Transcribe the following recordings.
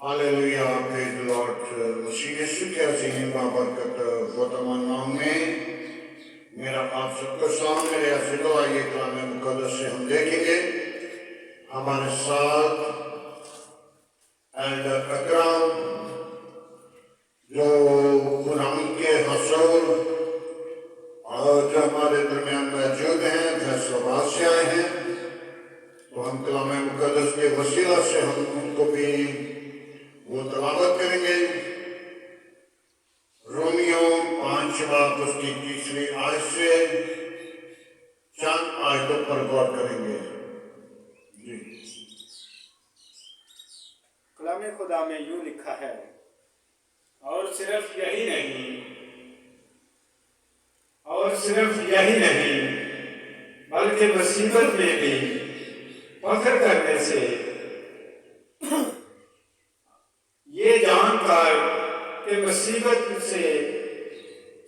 Hallelujah, praise the lord. Masih Yeshu के असीम बाबरकत वो तमाम नाम में मेरा आप सबको सामने मेरे अजीजों, आइए कलाम मुकद्दस से हम देखेंगे। हमारे साथ एल्डर अकरम जो खुदावंद के हसूल और जो हमारे दरमियान मौजूद हैं, फैसलाबाद से आए हैं, तो हम कलाम मुकद्दस के वसीला से हम उनको भी वो तलावत करेंगे। रोमियो 5 बाब उसकी 3वीं आयत से चंद आयतों पर गौर करेंगे। जी, कलाम खुदा में यूं लिखा है, और सिर्फ यही नहीं बल्कि मुसीबत में भी फख्र करने से, ये जानकर कि मुसीबत से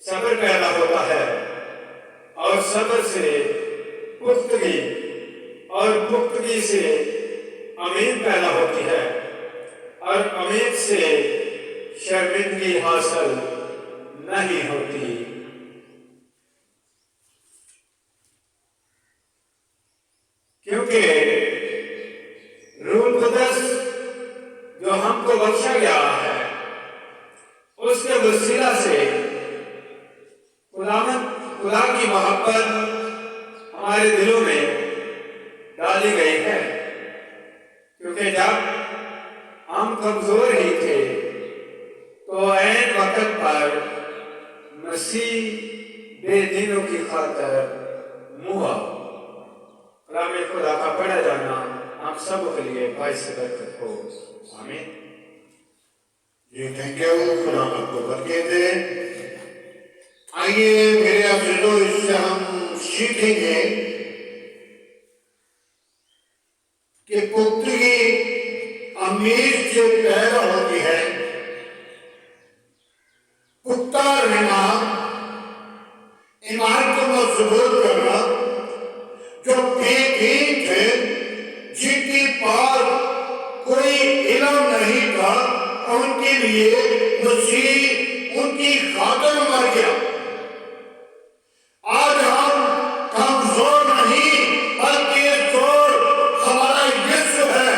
सब्र पैदा होता है और सब्र से पुख्तगी और पुख्तगी से उम्मीद पैदा होती है और उम्मीद से शर्मिंदगी हासिल नहीं होती। क्योंकि रूह कुदस जो हमको बख्शा गया है, उसके वसीला से खुदा की मोहब्बत हमारे दिलों में डाली गई है। क्योंकि जब हम कमजोर ही थे तो ऐन वक्त पर मसीह बेदीनों की खातिर मुआ। कलाम खुदा का पढ़ा जाना हम सब के लिए बाइस बरकत हो। आमीन। जी, थैंक यू। खुदा आपको बरकत दे। आइए मेरे अजीजों, इससे हम सीखेंगे कि पुख्तगी उम्मीद से पैदा होती है। पुख्ता रहना, ईमान को मजबूत करना, जो बेदीन थे, जिनकी पार कोई इल्म नहीं था, उनके लिए मसीह उनकी खातिर मर गया। आज हम कमजोर नहीं बल्कि जोर हमारा यीशु है।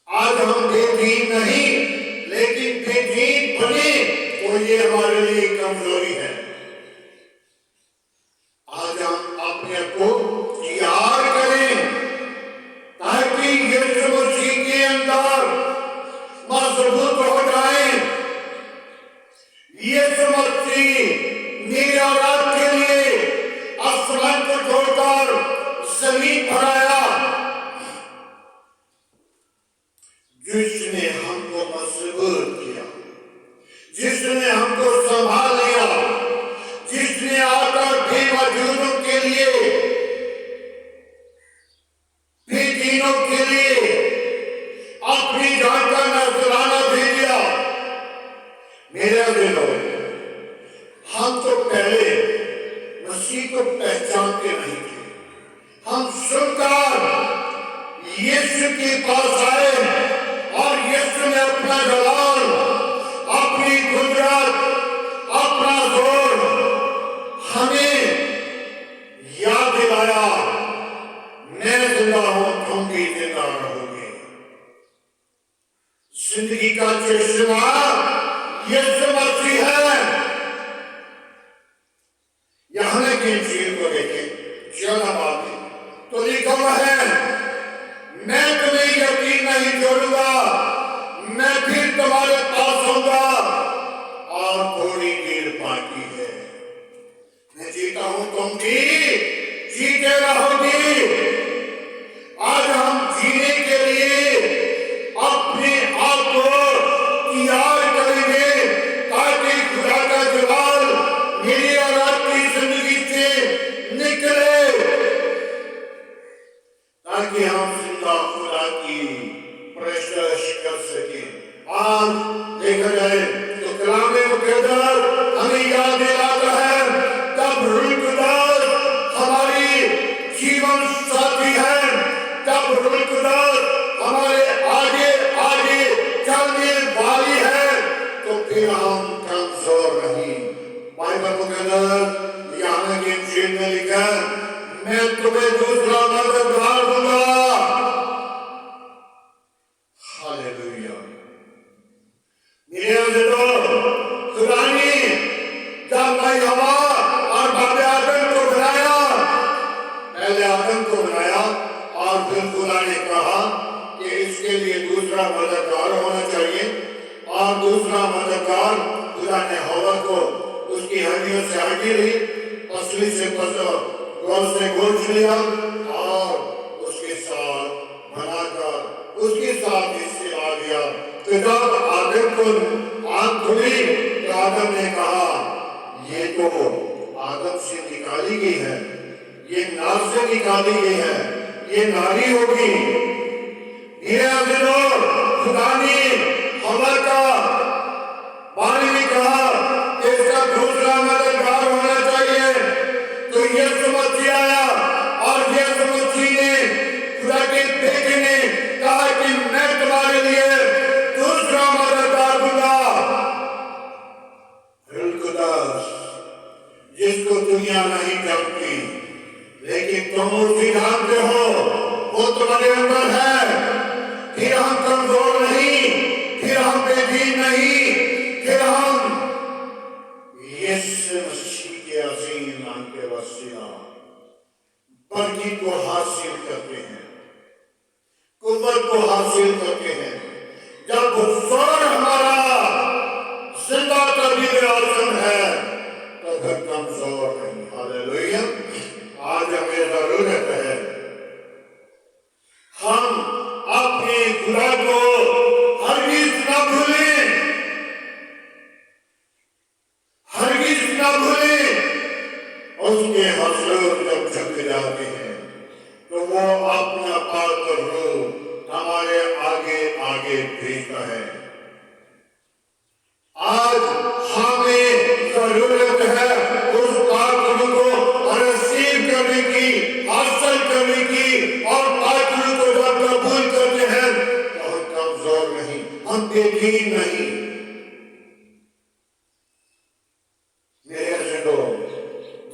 आज हम बेदीन नहीं लेकिन बेदीन बने तो ये हमारे लिए कमजोरी है। आज हम अपने को तैयार करें ताकि यीशु मसीह के अंदर मजबूत हो जाए। यीशु मसीह मेरे और आपके लिए आसमान को छोड़कर जमीन पर आया, जिसने हमको मजबूत किया, जिसने हमको संभाल लिया, जिसने आकर बेवजूदों के लिए, बेदीनों के लिए अपनी जान का नजराना दे दिया। मेरे अजीजों, हम तो पहले मसीह को पहचानते नहीं थे। हम सुनकर यीशु के पास आए और यीशु ने अपना जलाल, अपनी कुदरत, अपना जोर हमें याद दिलाया। मैं जिंदा हूं, तुम भी जिंदा रहोगे। जिंदगी का चश्मा यीशु मसीह है। यहां की चीज को देखें, जलाबाद तो लिखा हुआ है, मैं तुम्हें यकीन नहीं छोड़ूंगा, मैं फिर तुम्हारे पास आऊंगा और थोड़ी देर बाकी है। मैं जीता हूं, तुम भी जीते रहोगे। आज हम जीने के लिए अपने आप को तैयार करेंगे ताकि खुदा का जलाल मेरी और आपकी जिंदगी से निकले, ताकि हम जिंदा खुदा की प्रशंसा कर सके। आज देखा जाए तो कलाम मुकद्दस हमें याद दिलाता है, तब रूह कुदस हमारी जीवन साथी है, तब रूह कुदस हमारे आगे ने कहा कि इसके लिए दूसरा मददगार होना चाहिए, और दूसरा मददगार खुदा ने हवा को उसकी हड्डियों से हड्डी ली, पसली से गोश्त से गोश्त लिया और उसके साथ बनाकर उसके साथ हिस्से ला दिया। तो जब आदम को आंख खुली तो आदम ने कहा ये तो आदम से निकाली गई है, ये नार से निकाली गई है, ये नारी होगी। खुदा ने हवा का बारे में कहा कि इसका दूसरा मददगार होना चाहिए। तो ये समझ आया और ये समझी ने खुदा के बेटे ने कहा कि मैं तुम्हारे लिए दूसरा मददगार दूंगा। जिसको दुनिया नहीं जानती लेकिन तुम उसे जानते हो, वो तुम्हारे अंदर है। फिर हम कमजोर नहीं, फिर हम बेदीन नहीं, फिर हम यीशु मसीह के अजीम नाम के वसीला बल्कि को हासिल करते हैं, कुव्वत को हासिल करते हैं। जब स्वर हमारा जिंदा तबीर आजम है तो फिर कमजोर नहीं। हालेलुया। आज हमें जरूरत है हम अपने खुदा को हरगिज न भूलें, हरगिज न भूलें। उसके हजूर जब झुक जाते हैं तो वो अपना पाक रूह हमारे आगे आगे भेजता है। आज हमें जरूरत है उस पाक रूह को रिसीव करने की, हासिल करने की, और पाक रूह को जब कबूल करते हैं तो हम कमजोर नहीं, हम बेदीन नहीं। मेरे अजीजों,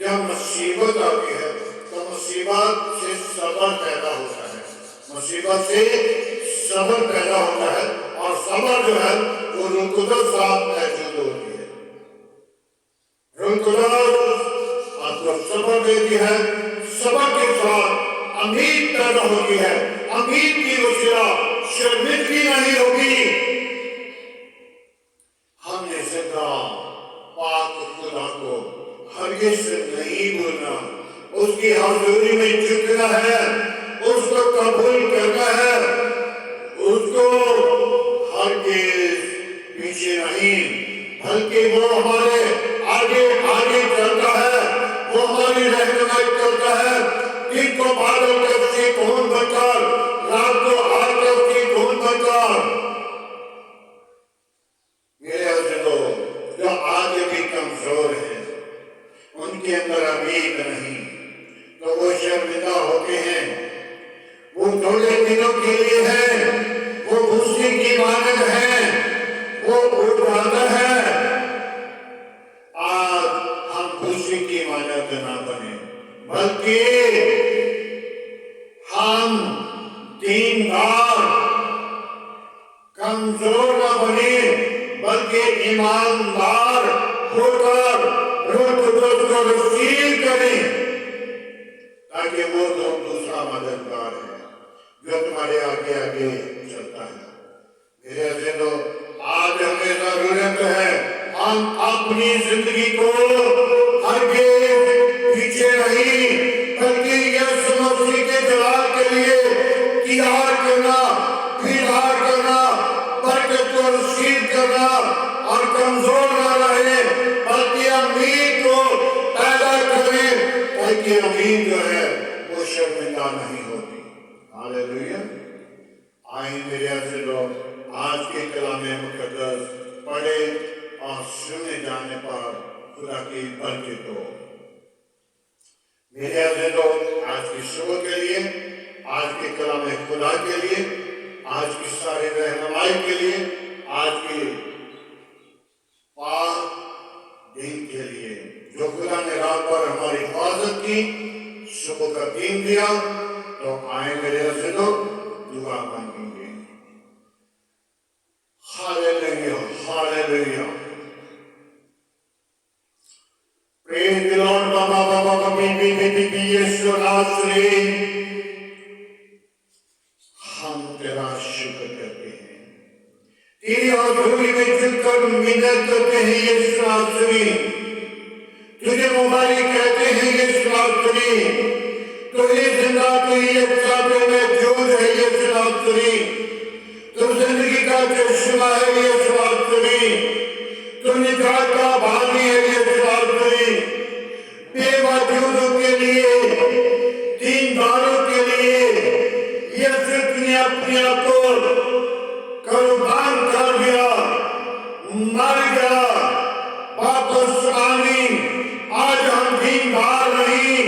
जब मुसीबत आती है तो मुसीबत से सब्र पैदा होता है, मुसीबत से सब्र पैदा होता है, और सब्र जो है वो रूह कुदस साथ मौजूद होती है। रूह कुदस आपको सब्र देती है, सब्र के साथ उम्मीद पैदा होती है, उम्मीद की वसीला शर्मिंदगी नहीं होगी। हमने जिंदा पाक खुदा को हरगिज नहीं भूलना, उसकी हजूरी में झुकना है, उसको कबूल करना है, उसको हरगिज पीछे नहीं, बल्कि वो हमारे आगे आगे चलता है, वो हमारी रहनुमाई करता है। दिन को बादल के उसकी धुन बनकर, रात को आग के उसकी धुन बनकर। मेरे अजीजों, जो आज भी कमजोर हैं, उनके अंदर उम्मीद नहीं, तो वो शर्मिंदा होते हैं। वो थोड़े दिनों के लिए है, वो भूसी की मानद है, वो उठ जाता है। आज हम भूसी की मानद ना बने, बल्कि हम दीनदार कमजोर न बने, बल्कि ईमानदार होकर रूह कुदस को रिसीव करें, ताकि वो तो दूसरा मददगार है जो तुम्हारे आगे आगे चलता है। मेरे अजीजों, आज हमें जरूरत है हम अपनी जिंदगी को हरगिज पीछे नहीं, बल्कि यीशु मसीह के जलाल के लिए तैयार करना, फिरहार करना, बरकत को रिसीव करना, और कमजोर न रहे, बल्कि उम्मीद को पैदा करें, ताकि उम्मीद जो है वो शर्मिंदा नहीं होती। हालेलुया। आइए मेरे अजीजों, आज के कलामे मुकद्दस पढ़े और सुने जाने पर खुदा की बरकत हो। मेरे अजीजों, आज की सुबह के लिए, आज के कलामे खुदा के लिए, आज की सारी रहनुमाई के लिए, आज की पाक दिन के लिए, जो खुदा ने रात भर हमारी हिफाजत की, सुबह का दिन दिया, तो आए मेरे अजीजों दुआ मांगेंगे। Hallelujah, hallelujah. Praise the Lord, Baba, Baba, Baba, Bibi, Bibi, Yesu Nasri. हम तेरा शुक्र करते हैं, तेरी हज़ूरी में झुककर मिन्नत करते हैं यीशु नासरी, तुझे मुबारक कहते हैं यीशु नासरी, तू ही जिंदा, तू ही अच्छा, तू मौजूद है यीशु नासरी, तू जिंदगी का चश्मा है यीशु नासरी, तू निजात का बानी है यीशु नासरी, बेवजूदों के लिए, दीनदारों के लिए यीशु ने अपने आप को कुर्बान कर दिया, मर गया, वापस आनी। आज हम दीनदार नहीं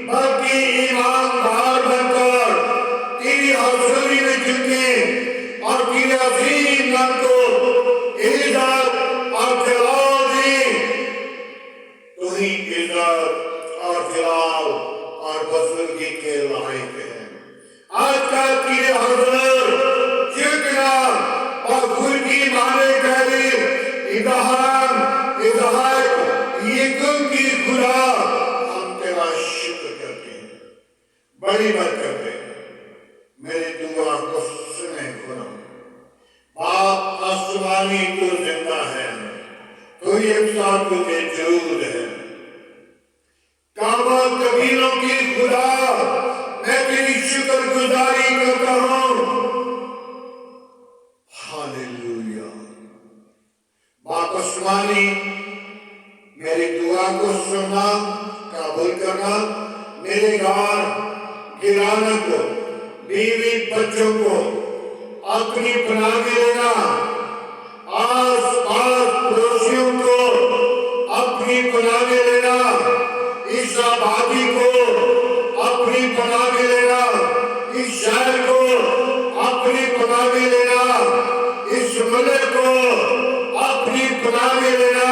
बल्कि ईमानदार बनकर तेरी हज़ूरी में झुके और तेरे अजीम नाम को इज्जत और जलाल दी। तू ही इज्जत और जलाल और बुजुर्गी के लायक है। आज का तेरे हज़ूर झुकना और बुजुर्गी माने गए ये गुम की खुदा, हम तेरा शुक्र करते हैं, बड़ी बरकत है। मेरी दुआ को सुने खुदा, बाप आसमानी तू जिंदा है, तू यकसा तू मौजूद है। काबा कबीलों की खुदा, मैं तेरी शुक्रगुजारी करता हूँ। हालेलुया। बाप आसमानी मेरी दुआ को सुनना, कबूल करना, मेरे घर गिराने को, बीवी बच्चों को अपनी पनाह में लेना, आस पास पड़ोसियों को अपनी पनाह में लेना, इस आबादी को अपनी पनाह में लेना, इस शहर को अपनी पनाह में लेना, इस मुल्क को अपनी पनाह में लेना,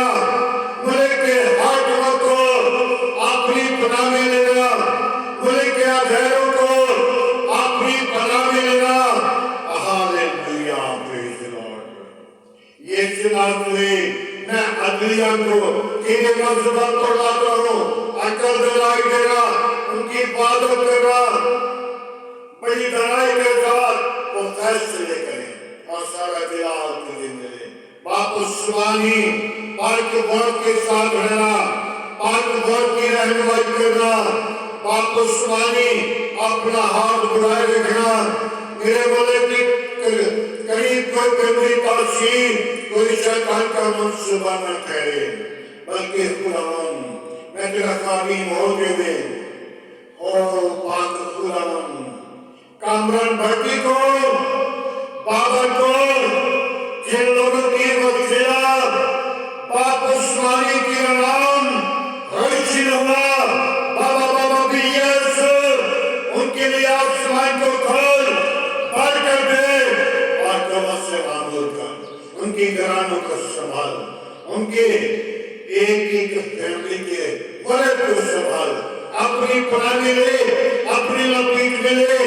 मुल्क के हाकिमों को अपनी पनाह में लेना, मुल्क के अधीरों को अपनी पनाह में लेना। Hallelujah, praise the lord. Yeshu Nasri, मैं अदलिया को तेरे मज़हब पर लाता हूँ, अकल दिलाई देना, उनकी इबादत करना, बड़ी दराई के साथ वो फैसले करें और सारा जलाल तुझे मिले। बाप उस्मानी पाक वर्ग के साथ रहना, पाक वर्ग की रहनुमाई करना, बाप उस्मानी अपना हाथ बढ़ाए रखना, मेरे बोले कि करीब कोई कमरी ताशीर, कोई शैतान का मंसूबा न करे, बल्कि खुदावन मैं तेरा खादिम होते हुए ओ पाक खुदावन कामरान भट्टी को, बाबर को, जिन लोगों की वसीयत बाप उस्मानी की नाम रोशन हुआ, बाबा भी यीशु उनके लिए आसमान को खोल, बंद कर दे और तौबा से मामूल कर, उनकी घरानों को संभाल, उनके एक फैमिली के वर्ग को संभाल, अपनी पनाह में ले, अपनी लपेट में ले,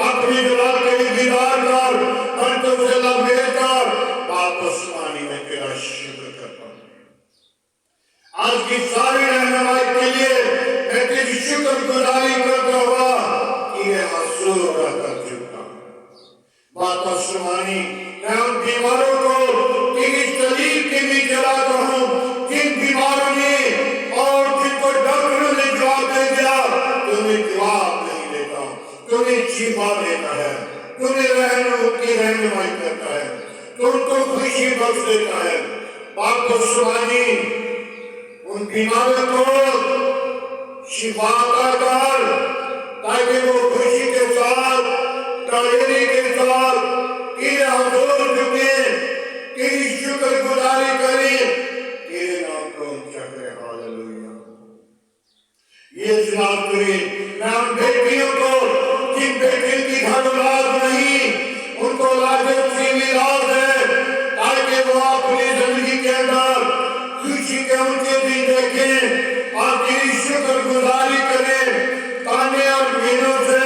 अपनी जलाल के लिए दीदार कर, बंदों से लपेट कर। बाप उस्मानी में तेरा शुक्र करता हूँ। आज की सारी रहनुमाई के लिए मैं तेरी शुक्रगुजारी करता हुआ तेरे हज़ूर रहकर झुकता हूँ। बाप उस्मानी, मैं उन बीमारों को तेरी सलीब के भी जलाता हूँ, जिन बीमारों ने और जिनको डॉक्टरों ने जवाब दे दिया, तुम्हें जवाब नहीं देता, तुम्हें शिफा देता है, तुम्हें रहनुमाई करता है, तुमको खुशी बख्श देता है। बाप उस्मानी, उन बीमारों को शिफा कर, ताकि वो खुशी के साथ, तारीरी के साथ तेरे हज़ूर झुके, तेरी शुक्रगुजारी करें, तेरे नाम को ऊंचा करें। हालेलुया। ये जनाब मैं उन बेटियों को, जिन बेटियों की घर औलाद नहीं, उनको लाजत सी मिलाद है, ताकि वो अपनी जिंदगी के अंदर खुशी के ऊंचे दिन देखें और तेरी शुक्रगुजारी करें, ताने और मीनों से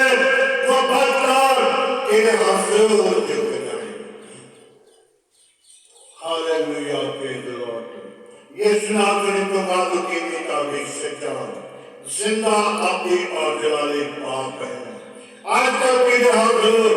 वो बचकर तेरे हज़ूर झुक जाएं। Hallelujah, praise the lord. Yeshu Nasri को बातों के मुताबिक सच्चा, जिंदा, अपनी और जलाली पाक है। आज तक तेरे हज़ूर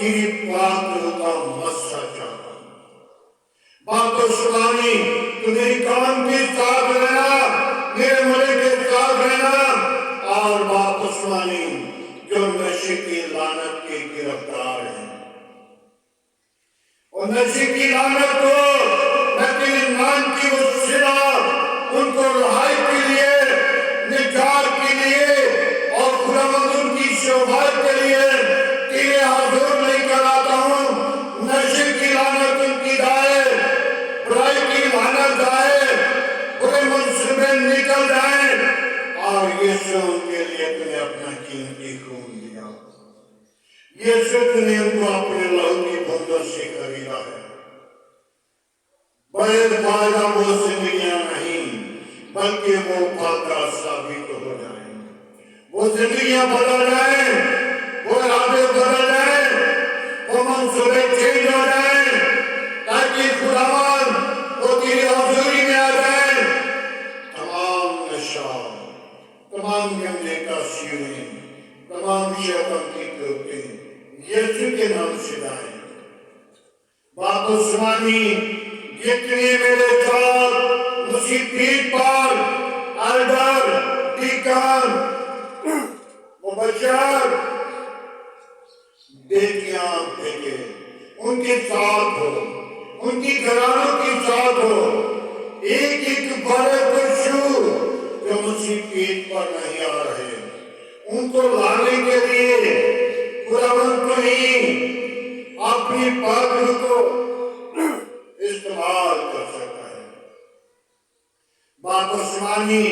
तेरी पाक रूह का मस्सा चाहता हूं। बाप सुबानी तू मेरी काम के साथ रहना, मेरे मरे के साथ रहना। और बाप सुबानी जो नशे की लानत के गिरफ्तार हैं, और नशे की लानत को मैं तेरे नाम की वसीला उनको रिहाई के लिए, निजात के लिए और खुदावंद उनकी शोभात के लिए तेरे हाज़ुर लेकर आता हूं। नशे की लानत उनकी जाए, बुराई की लानत जाए, बुरे मंसूबे निकल जाए। और यीशु उनके लिए तूने अपना कीमती खून दिया, यीशु तूने उनको अपने लहू की बूंदों से खरीदा है। बड़े फायदा वो जिंदगियां नहीं, बल्कि वो फायदा साबित हो जाएंगे। वो जिंदगियां बदल जाए, वो इरादे बदल जाए, वो मंसूबे चेंज हो जाए, ताकि खुदावन वो तेरी हज़ूरी में आ जाए। तमाम नशा, तमाम गंदे तासीरें, तमाम शैतान की टोपी यीशु के नाम से जाए। बाप सुबानी जितने मेरे साथ मुसीबत पर एल्डर, डीकन, मुबशर, बेटियां बेटे उनके साथ हो, उनकी घरानों के साथ हो। एक एक बड़े पशु जो मुसीबत पर नहीं आ रहे, उनको लाने के लिए खुदावंद ही अपनी पाक को इस्तेमाल कर सकता है। बाप आसमानी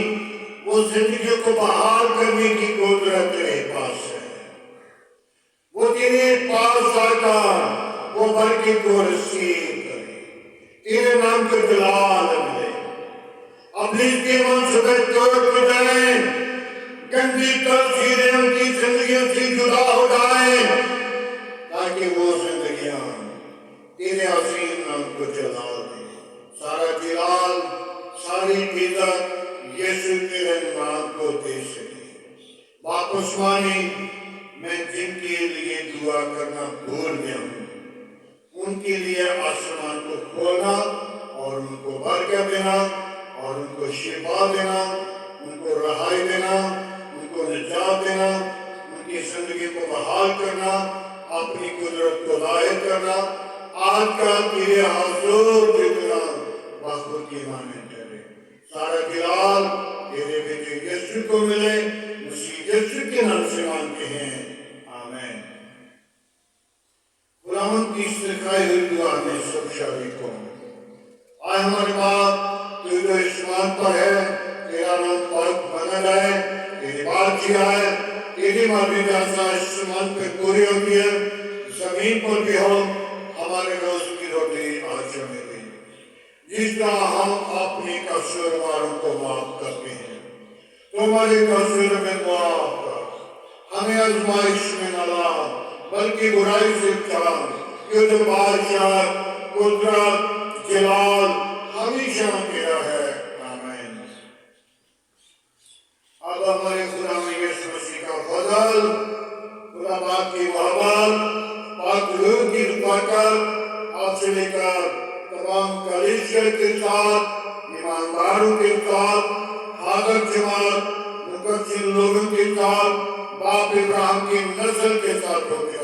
वो जिंदगी को बहाल करने की कुदरत तेरे पास है। वो तेरे पास आकर वो बरकत को रिसीव करे, तेरे नाम को जलाल मिले, अपनी के मंसूबे तोड़ जाए, गंदी तस्वीरें उनकी जिंदगियों से जुदा हो जाए, ताकि वो जिंदगियां तेरे असीम नाम को जला दे। सारा जलाल, सारी इज्जत यीशु तेरे नाम को दे सके। बाप आसमानी मैं जिनके लिए दुआ करना भूल गया हूं, उनके लिए आसमान को खोलना और उनको बरकत देना और उनको शिफा देना, उनको रहाई देना, उनको निजात देना, उनकी जिंदगी को बहाल करना, अपनी कुदरत को जाहिर करना। आज का तेरे हुजूर जितना बाखुद की माने करे, सारा जलाल तेरे बेटे यीशु को मिले, मसीह यीशु के नाम से मांगते हैं, आमीन। खुदावंद की सिखाई हुई दुआ में सब शामिल हो। आज हमारे बाप तू जो आसमान पर है, तेरा नाम पाक माना जाए, तेरी बात की आए, तेरी मर्जी जैसा आसमान पे पूरी होती है, जमीन पर भी हो। हमारे रोज की रोटी आज हमें दे, जिस तरह हम अपने कसूरवारों को माफ करते हैं, तो हमारे कसूर में माफ कर। हमें आजमाइश में न ला, बल्कि बुराई से बचा, क्योंकि बादशाह, कुदरत, जलाल हमेशा तेरा है, आमीन। अब हमारे खुदा में यीशु मसीह का फजल, खुदा बाप की मोहब्बत, पाक रूह की बरकत आपसे लेकर तमाम कलीसिया के साथ, ईमानदारों के साथ, हादर जमात, मुकद्दस लोगों के साथ, बाप इब्राहिम की नस्ल के साथ हो गया।